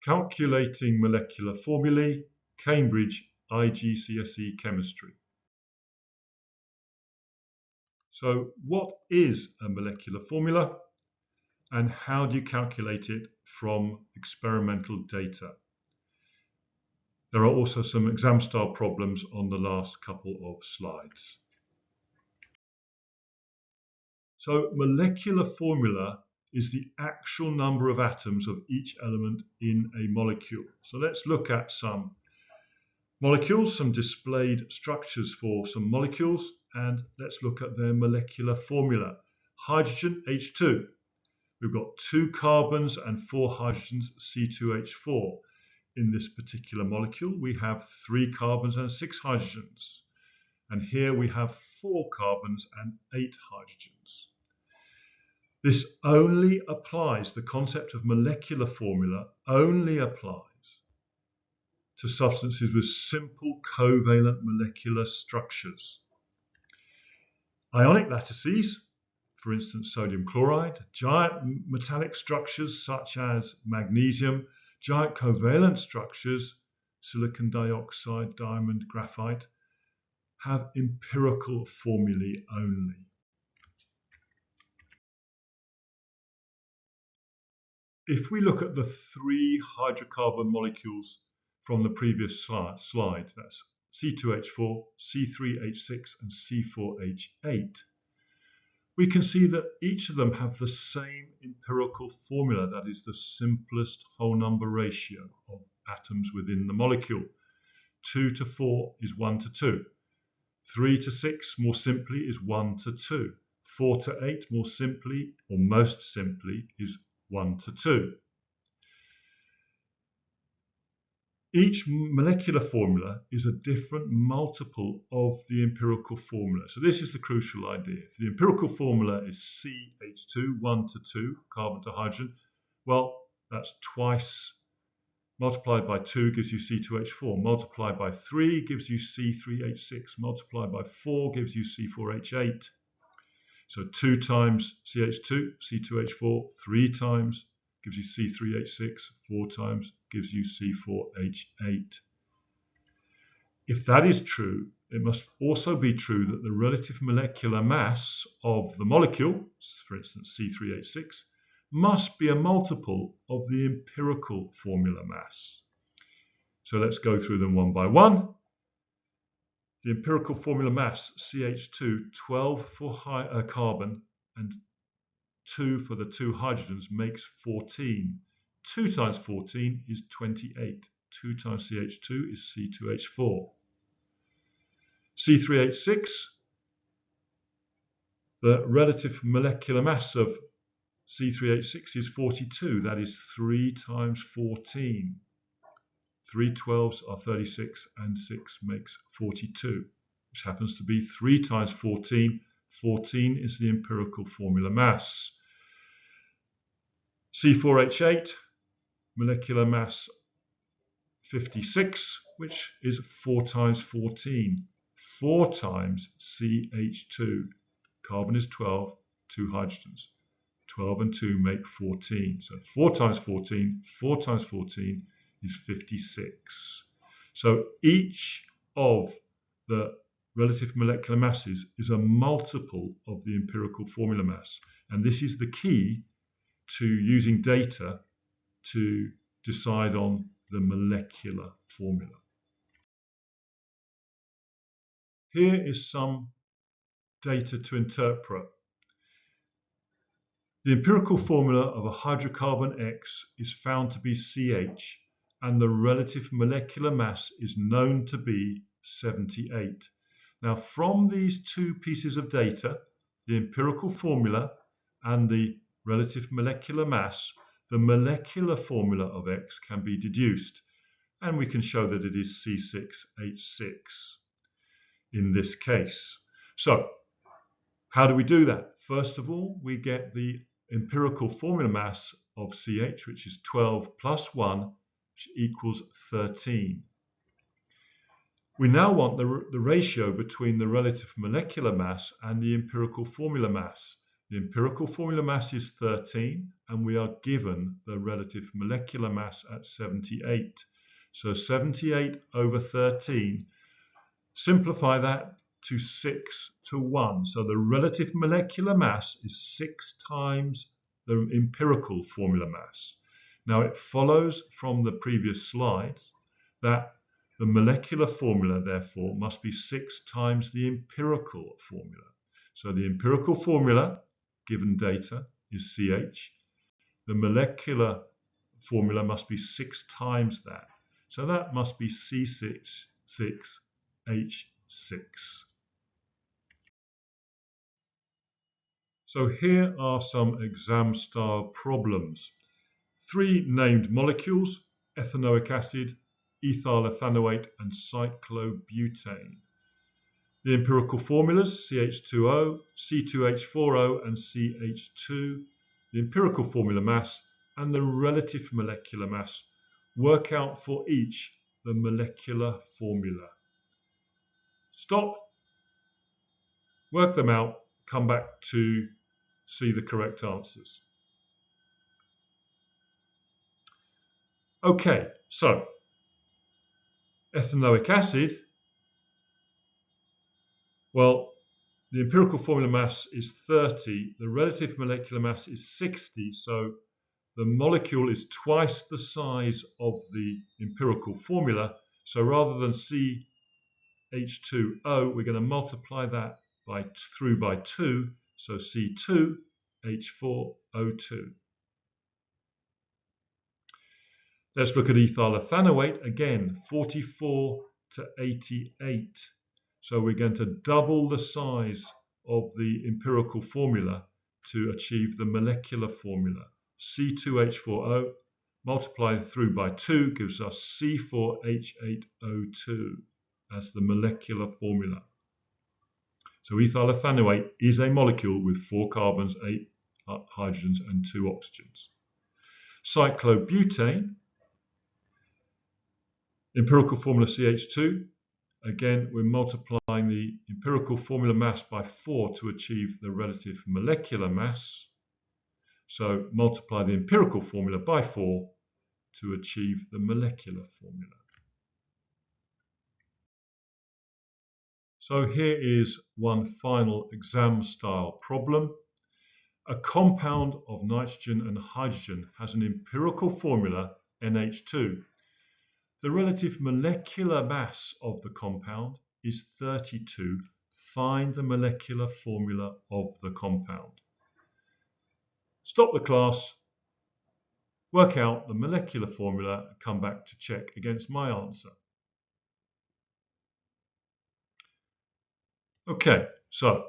Calculating Molecular Formulae, Cambridge IGCSE Chemistry. So what is a molecular formula and how do you calculate it from experimental data? There are also some exam style problems on the last couple of slides. So molecular formula is the actual number of atoms of each element in a molecule. So let's look at some molecules, some displayed structures for some molecules, and let's look at their molecular formula. Hydrogen, H2. We've got 2 carbons and 4 hydrogens, C2H4. In this particular molecule, we have 3 carbons and 6 hydrogens. And here we have 4 carbons and 8 hydrogens. This only applies, the concept of molecular formula only applies to substances with simple covalent molecular structures. Ionic lattices, for instance sodium chloride, giant metallic structures such as magnesium, giant covalent structures, silicon dioxide, diamond, graphite, have empirical formulae only. If we look at the 3 hydrocarbon molecules from the previous slide, that's C2H4, C3H6 and C4H8, we can see that each of them have the same empirical formula, that is the simplest whole number ratio of atoms within the molecule. 2 to 4 is 1 to 2. 3 to 6 more simply is 1 to 2. 4 to 8 more simply, or most simply, is 1 to 2. Each molecular formula is a different multiple of the empirical formula. So this is the crucial idea. If the empirical formula is CH2, 1 to 2, carbon to hydrogen, well, that's twice multiplied by 2 gives you C2H4, multiplied by 3 gives you C3H6, multiplied by 4 gives you C4H8. So 2 times CH2, C2H4, 3 times gives you C3H6, 4 times gives you C4H8. If that is true, it must also be true that the relative molecular mass of the molecule, for instance C3H6, must be a multiple of the empirical formula mass. So let's go through them one by one. The empirical formula mass, CH2, 12 for carbon and 2 for the 2 hydrogens makes 14. 2 times 14 is 28. 2 times CH2 is C2H4. C3H6, the relative molecular mass of C3H6 is 42. That is 3 times 14. 3 12s are 36 and 6 makes 42, which happens to be 3 times 14. 14 is the empirical formula mass. C4H8, molecular mass 56, which is 4 times 14. 4 times CH2. Carbon is 12, 2 hydrogens. 12 and 2 make 14. So 4 times 14, 4 times 14 is 56. So each of the relative molecular masses is a multiple of the empirical formula mass. And this is the key to using data to decide on the molecular formula. Here is some data to interpret. The empirical formula of a hydrocarbon X is found to be CH, and the relative molecular mass is known to be 78. Now, from these 2 pieces of data, the empirical formula and the relative molecular mass, the molecular formula of X can be deduced, and we can show that it is C6H6 in this case. So, how do we do that? First of all, we get the empirical formula mass of CH, which is 12 plus 1, which equals 13. We now want the ratio between the relative molecular mass and the empirical formula mass. The empirical formula mass is 13, and we are given the relative molecular mass at 78. So 78 over 13, simplify that to 6 to 1. So the relative molecular mass is 6 times the empirical formula mass. Now it follows from the previous slides that the molecular formula, therefore, must be 6 times the empirical formula. So the empirical formula, given data, is CH. The molecular formula must be 6 times that. So that must be C6H6. So here are some exam-style problems. 3 named molecules, ethanoic acid, ethyl ethanoate, and cyclobutane. The empirical formulas, CH2O, C2H4O, and CH2, the empirical formula mass, and the relative molecular mass. Work out for each the molecular formula. Stop, work them out, come back to see the correct answers. Okay, so ethanoic acid, well, the empirical formula mass is 30, the relative molecular mass is 60, so the molecule is twice the size of the empirical formula. So rather than CH2O, we're going to multiply that through by 2, so C2H4O2. Let's look at ethyl ethanoate again, 44 to 88. So we're going to double the size of the empirical formula to achieve the molecular formula. C2H4O multiplied through by 2 gives us C4H8O2 as the molecular formula. So ethyl ethanoate is a molecule with 4 carbons, 8 hydrogens, and 2 oxygens. Cyclobutane, empirical formula CH2. Again, we're multiplying the empirical formula mass by 4 to achieve the relative molecular mass. So multiply the empirical formula by 4 to achieve the molecular formula. So here is one final exam-style problem. A compound of nitrogen and hydrogen has an empirical formula NH2. The relative molecular mass of the compound is 32. Find the molecular formula of the compound. Stop the class, work out the molecular formula, and come back to check against my answer. Okay, so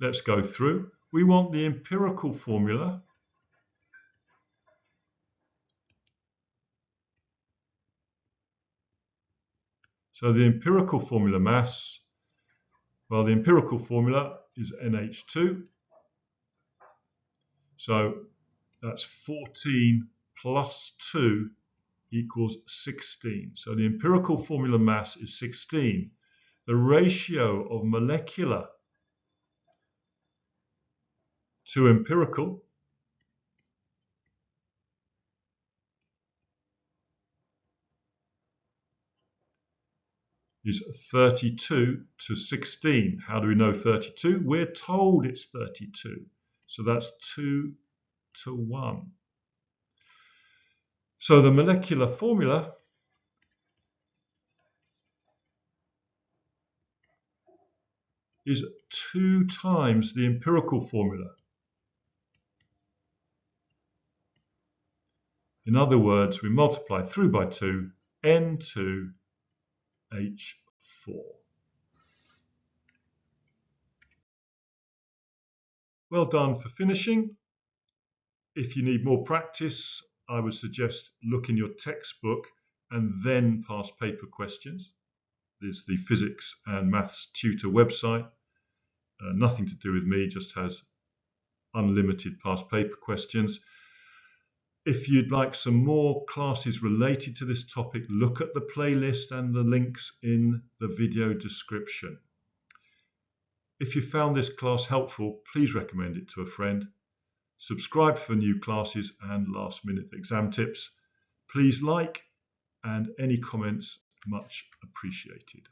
let's go through. We want the empirical formula. So the empirical formula mass, well, the empirical formula is NH2. So that's 14 plus 2 equals 16. So the empirical formula mass is 16. The ratio of molecular to empirical is 32 to 16. How do we know 32? We're told it's 32. So that's 2 to 1. So the molecular formula is 2 times the empirical formula. In other words, we multiply through by 2, N2H4. Well done for finishing. If you need more practice, I would suggest look in your textbook and then past paper questions. There's the physics and maths tutor website. Nothing to do with me, just has unlimited past paper questions. If you'd like some more classes related to this topic, look at the playlist and the links in the video description. If you found this class helpful, please recommend it to a friend. Subscribe for new classes and last-minute exam tips. Please like, and any comments much appreciated.